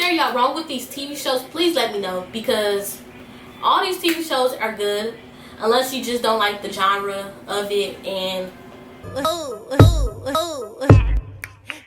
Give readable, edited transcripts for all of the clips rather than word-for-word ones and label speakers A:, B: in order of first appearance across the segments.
A: stare y'all wrong with these TV shows, please let me know, because all these TV shows are good unless you just don't like the genre of it. And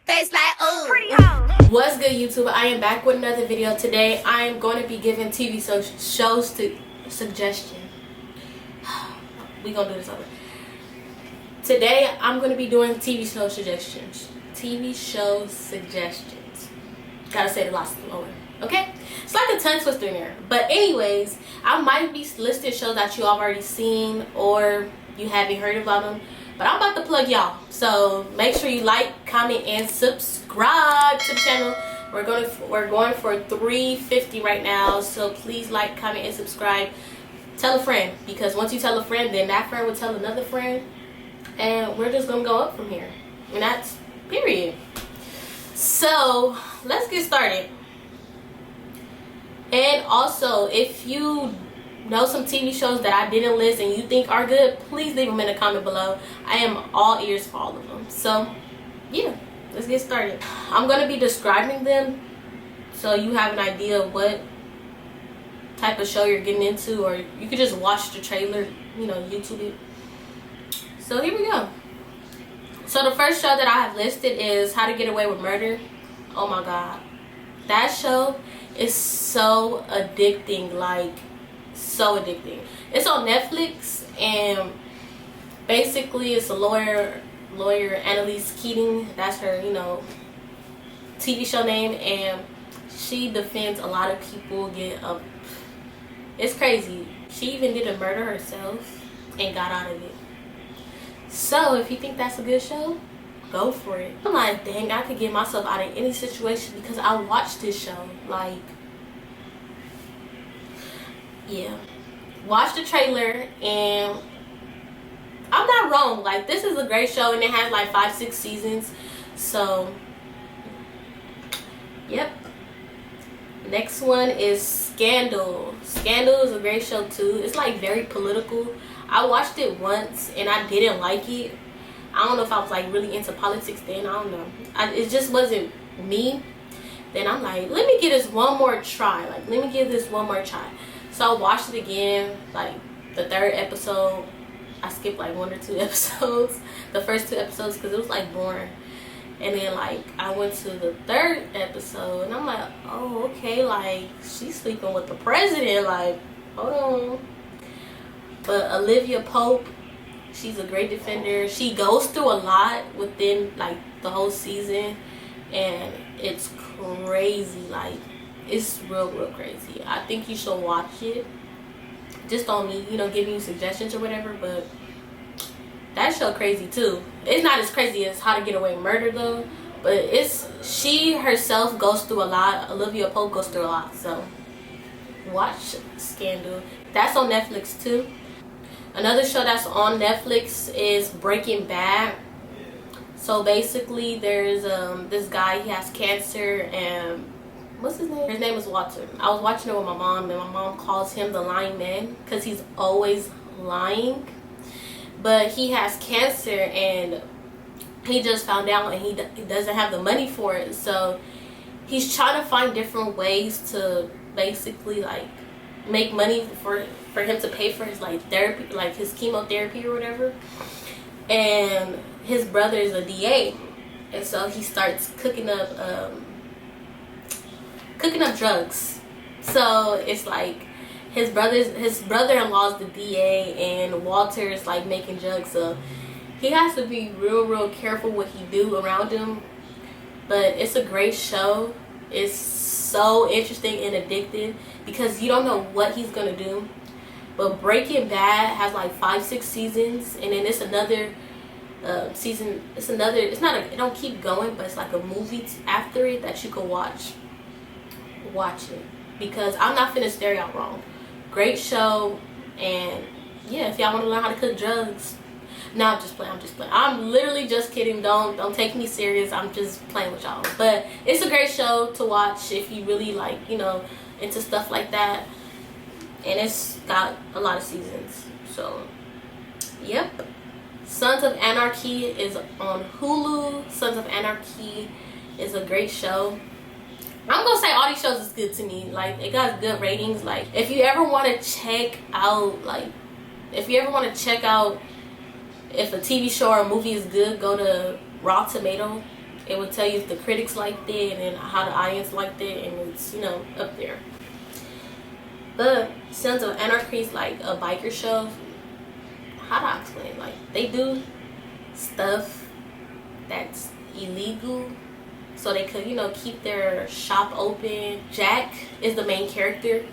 A: face like what's good, YouTube? I am back with another video. Today I am going to be giving TV shows to suggestion. We gonna do this over. Today I'm going to be doing TV show suggestions. Gotta say it a lot slower, okay? It's like a tongue twister in there. But anyways, I might be listing shows that you already seen or you haven't heard about them, but I'm about to plug y'all. So make sure you like, comment, and subscribe to the channel. We're going for 350 right now, so please like, comment, and subscribe. Tell a friend, because once you tell a friend, then that friend will tell another friend, and we're just gonna go up from here. And that's period. So let's get started. And also, if you know some TV shows that I didn't list and you think are good, please leave them in the comment below. I am all ears for all of them. So yeah, let's get started. I'm going to be describing them so you have an idea of what type of show you're getting into, or you could just watch the trailer, you know, YouTube it. So here we go. So the first show that I have listed is How to Get Away with Murder. Oh my god, that show is so addicting, like so addicting. It's on Netflix, and basically it's a lawyer Annalise Keating. That's her, you know, TV show name, and she defends a lot of people. It's crazy. She even did a murder herself and got out of it. So if you think that's a good show, go for it. I'm like, dang, I could get myself out of any situation because I watched this show. Like, yeah, watch the trailer, and I'm not wrong. Like, this is a great show, and it has like 5-6 seasons. So yep. Next one is Scandal. Scandal is a great show too. It's like very political. I watched it once and I didn't like it. I don't know if I was like really into politics then. I don't know. It just wasn't me. Then I'm like, let me give this one more try. So I watched it again, like the third episode. I skipped like 1 or 2 episodes. The first 2 episodes because it was like boring. And then like I went to the third episode and I'm like, oh, okay, like she's sleeping with the president. Like, hold on. But Olivia Pope, she's a great defender. She goes through a lot within like the whole season, and it's crazy. Like, it's real crazy. I think you should watch it. Just on me, you know, giving you suggestions or whatever, but that show crazy too. It's not as crazy as How to Get Away with Murder though, but she herself goes through a lot. Olivia Pope goes through a lot. So watch Scandal. That's on Netflix too. Another show that's on Netflix is Breaking Bad. So basically there's this guy, he has cancer, and what's his name? His name is Walter. I was watching it with my mom, and my mom calls him the lying man because he's always lying. But he has cancer, and he just found out, and he doesn't have the money for it. So he's trying to find different ways to basically like make money for him to pay for his like therapy, like his chemotherapy or whatever. And his brother is a DA, and so he starts cooking up drugs. So it's like his brother-in-law is the DA, and Walter is like making drugs. So he has to be real careful what he do around him. But it's a great show. It's so interesting and addictive because you don't know what he's gonna do. But Breaking Bad has like 5-6 seasons, and then it's another season. It don't keep going, but it's like a movie after it that you can watch it, because I'm not finna stare y'all wrong. Great show. And yeah, if y'all want to learn how to cook drugs, no, I'm just playing. I'm literally just kidding. Don't take me serious. I'm just playing with y'all. But it's a great show to watch if you really like, you know, into stuff like that. And it's got a lot of seasons. So yep. Sons of Anarchy is on Hulu. Sons of Anarchy is a great show. I'm gonna say all these shows is good to me. Like, it got good ratings. Like, if you ever want to check out, like, if you ever want to check out if a TV show or a movie is good, go to Raw Tomato. It will tell you if the critics liked it and how the audience liked it, and it's, you know, up there. But Sons of Anarchy is like a biker show. How do I explain? Like, they do stuff that's illegal so they could, you know, keep their shop open. Jack is the main character,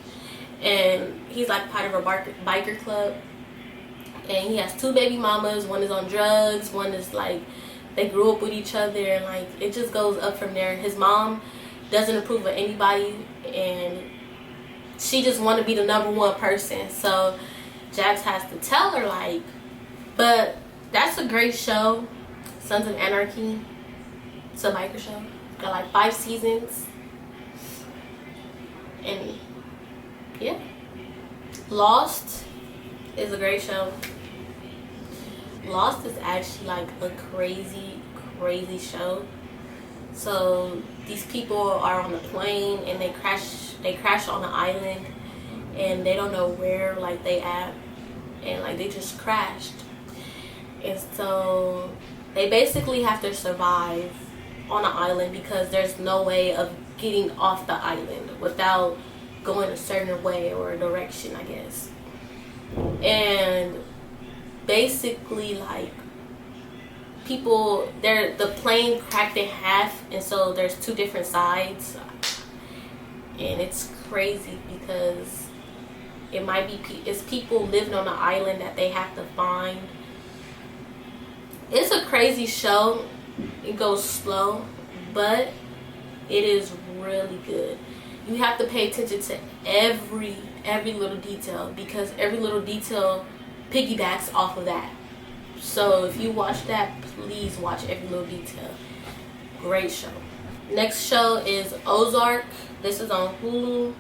A: and he's like part of a biker club, and he has 2 baby mamas. One is on drugs, one is like, they grew up with each other, and like, it just goes up from there. His mom doesn't approve of anybody, and she just want to be the #1 person, so Jax has to tell her, like. But that's a great show, Sons of Anarchy. It's a biker show. Got like 5 seasons, and yeah. Lost is a great show. Lost is actually like a crazy show. So these people are on a plane and they crash on an island, and they don't know where like they at, and like they just crashed. And so they basically have to survive on an island because there's no way of getting off the island without going a certain way or a direction, I guess. And basically, like, people, the plane cracked in half, and so there's 2 different sides, and it's crazy because it might be it's people living on an island that they have to find. It's a crazy show. It goes slow, but it is really good. You have to pay attention to every little detail, because every little detail piggybacks off of that. So if you watch that, please watch every little detail. Great show. Next show is Ozark. This is on Hulu.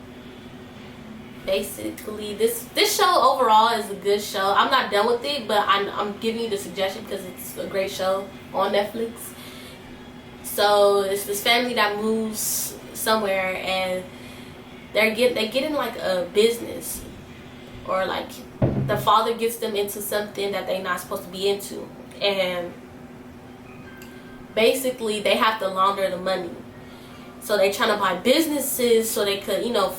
A: Basically, this show overall is a good show. I'm not done with it, but I'm giving you the suggestion because it's a great show on Netflix. So it's this family that moves somewhere, and they get in like a business, or like the father gets them into something that they're not supposed to be into, and basically they have to launder the money. So they trying to buy businesses so they could, you know,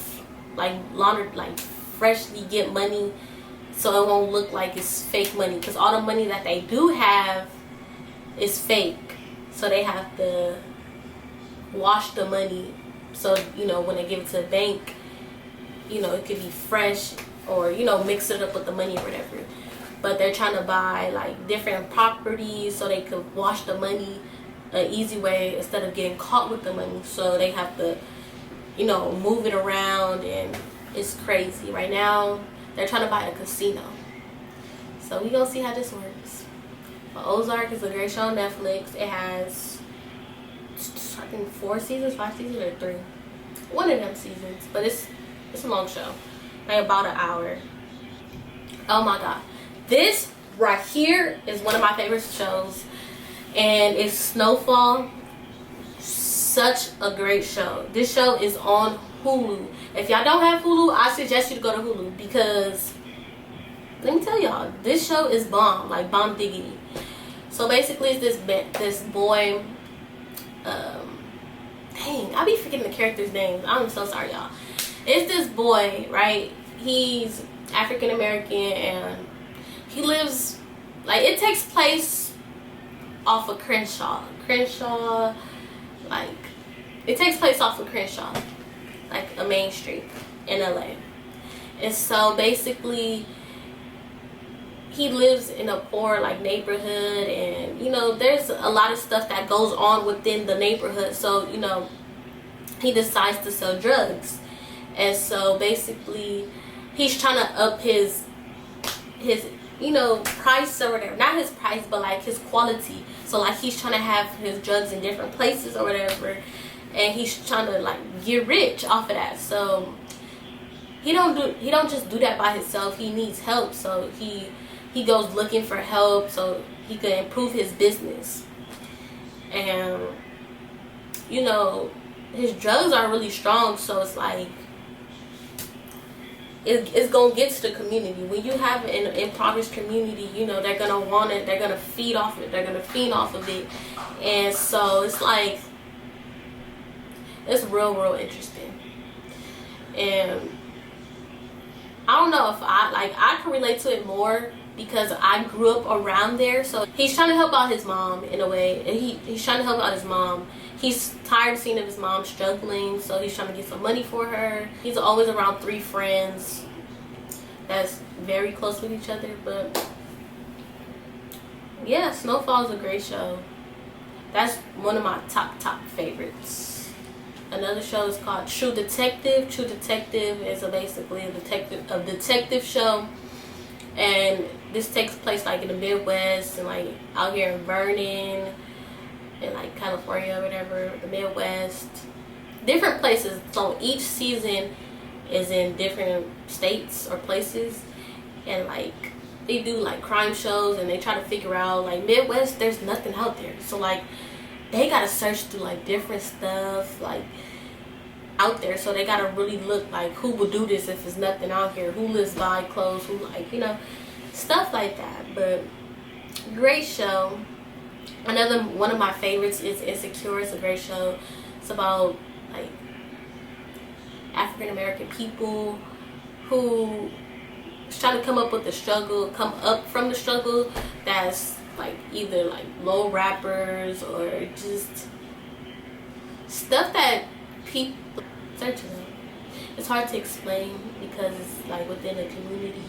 A: like launder, like freshly get money, so it won't look like it's fake money, because all the money that they do have is fake. So they have to wash the money, so, you know, when they give it to the bank, you know, it could be fresh, or, you know, mix it up with the money or whatever. But they're trying to buy like different properties so they could wash the money an easy way instead of getting caught with the money. So they have to, you know, move it around, and it's crazy. Right now they're trying to buy a casino, so we gonna see how this works. But Ozark is a great show on Netflix. It has, I think, 4 seasons, 5 seasons, or 3, one of them seasons. But it's a long show, like about an hour. Oh my god, this right here is one of my favorite shows, and it's Snowfall. Such a great show. This show is on Hulu. If y'all don't have Hulu, I suggest you to go to Hulu, because let me tell y'all, this show is bomb, like bomb diggity. So basically, it's this boy. Dang, I be forgetting the character's name. I'm so sorry, y'all. It's this boy, right? He's African American, and he lives, like, it takes place off of Crenshaw, like, it takes place off of Crenshaw, like a main street in LA. And so basically, he lives in a poor, like, neighborhood, and, you know, there's a lot of stuff that goes on within the neighborhood. So, you know, he decides to sell drugs. And so basically, he's trying to up his you know, price or whatever. Not his price, but like his quality. So like, he's trying to have his drugs in different places or whatever, and he's trying to like get rich off of that. So he don't just do that by himself. He needs help. So he goes looking for help so he can improve his business. And, you know, his drugs are really strong, so it's like it's gonna get to the community. When you have an impoverished community, you know, they're gonna want it, they're gonna feed off it, they're gonna feed off of it. And so it's like, it's real interesting. And I don't know if I can relate to it more because I grew up around there. So he's trying to help out his mom in a way, and he's trying to help out his mom. He's tired of seeing his mom struggling, so he's trying to get some money for her. He's always around 3 friends that's very close with each other. But yeah, Snowfall is a great show. That's one of my top favorites. Another show is called True Detective. True Detective is basically a detective show, and this takes place like in the Midwest and like out here in Vernon in like California or whatever, the Midwest, different places. So each season is in different states or places, and like they do like crime shows, and they try to figure out like Midwest, there's nothing out there, so like they gotta search through like different stuff like out there. So they gotta really look like who would do this if there's nothing out here, who lives by clothes, who like, you know, stuff like that. But great show. Another one of my favorites is Insecure. It's a great show. It's about like African American people who is trying to come up with the struggle, come up from the struggle, that's like either like low rappers or just stuff that people searching on. It's hard to explain because it's like within a community.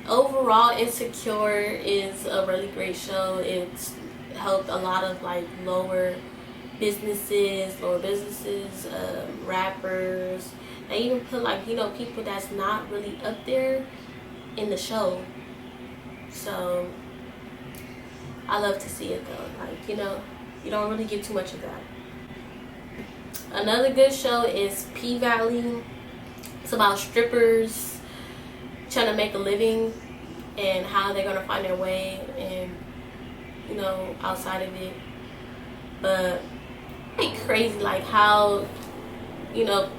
A: Overall, Insecure is a really great show. It's helped a lot of like lower businesses, rappers. They even put like, you know, people that's not really up there in the show. So I love to see it though. Like, you know, you don't really get too much of that. Another good show is Pea Valley. It's about strippers trying to make a living and how they're gonna find their way, and you know, outside of it. But it's crazy like how, you know,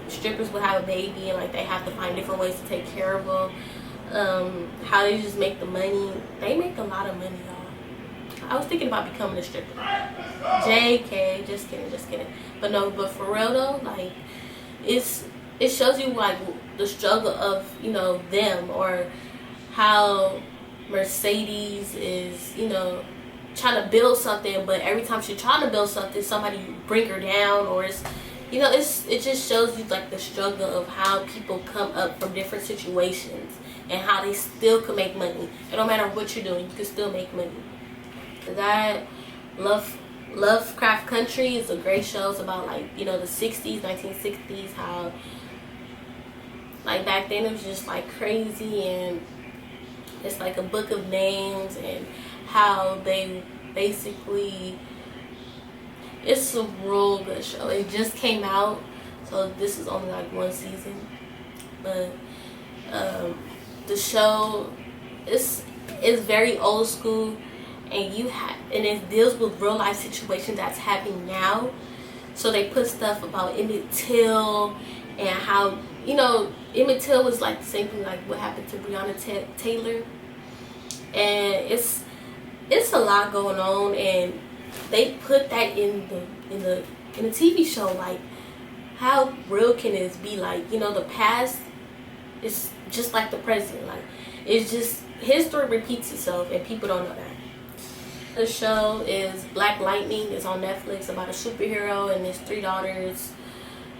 A: strippers would have a baby and like they have to find different ways to take care of them. How they just make the money. They make a lot of money, y'all. I was thinking about becoming a stripper. JK, just kidding. But no, but for real though, like it shows you like the struggle of, you know, them, or how Mercedes is, you know, trying to build something, but every time she's trying to build something, somebody bring her down, or it's, you know, it just shows you like the struggle of how people come up from different situations and how they still can make money. It don't matter what you're doing, you can still make money. That Lovecraft Country is a great show. It's about like, you know, the 60s, 1960s, how like back then it was just like crazy, and it's like a book of names, and how they basically, it's a real good show. It just came out, so this is only like 1 season, but the show is very old school, and it deals with real life situations that's happening now. So they put stuff about Emmett Till, and how, you know, Emmett Till was like the same thing like what happened to Breonna Taylor, and it's a lot going on, and they put that in the TV show. Like, how real can this be? Like, you know, the past is just like the present. Like, it's just history repeats itself, and people don't know that. The show is BlackLighting. It's on Netflix, about a superhero and his 3 daughters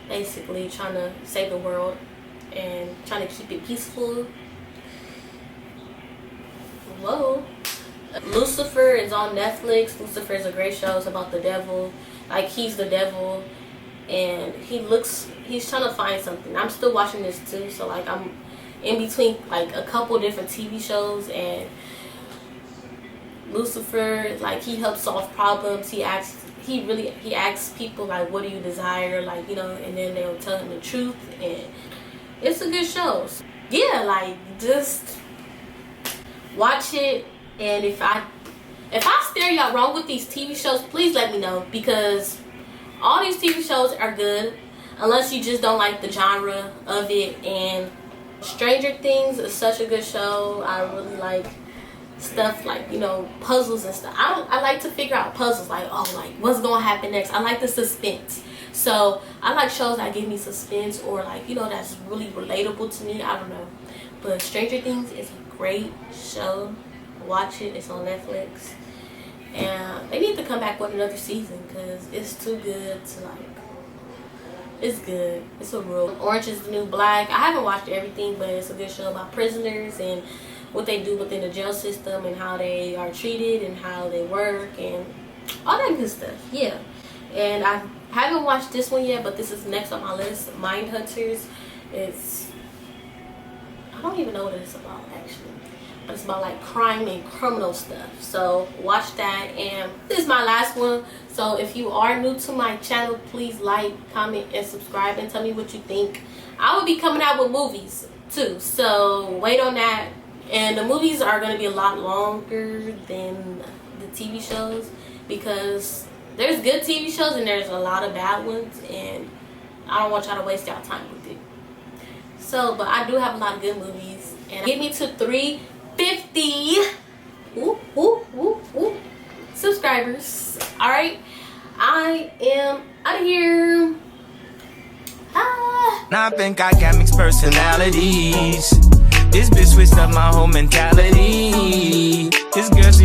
A: basically trying to save the world and trying to keep it peaceful. Whoa. Lucifer is on Netflix. Lucifer is a great show. It's about the devil. Like, he's the devil, and he's trying to find something. I'm still watching this too, so like I'm in between like a couple different TV shows. And Lucifer, like, he helps solve problems. He asks people like, what do you desire, like, you know, and then they'll tell him the truth, and it's a good show. So, yeah, like, just watch it. And if I steer y'all wrong with these TV shows, please let me know, because all these TV shows are good, unless you just don't like the genre of it. And Stranger Things is such a good show. I really like stuff like, you know, puzzles and stuff. I like to figure out puzzles, like, oh, like what's gonna happen next. I like the suspense. So I like shows that give me suspense, or like, you know, that's really relatable to me. I don't know, but Stranger Things is a great show. Watch it. It's on Netflix, and they need to come back with another season because it's too good to like. It's good. It's a real. Orange is the New Black. I haven't watched everything, but it's a good show about prisoners and what they do within the jail system and how they are treated and how they work and all that good stuff. Yeah. And I haven't watched this one yet, but this is next on my list. Mindhunters. It's, I don't even know what it's about actually, but it's about like crime and criminal stuff. So watch that. And this is my last one. So if you are new to my channel, please like, comment, and subscribe, and tell me what you think. I will be coming out with movies too, so wait on that. And the movies are going to be a lot longer than the TV shows, because there's good TV shows and there's a lot of bad ones, and I don't want y'all to waste y'all time with it. So, but I do have a lot of good movies, and get me to 350 subscribers. All right, I am out of here.
B: Now I think I got mixed personalities. This bitch switched up my whole mentality. This girl, she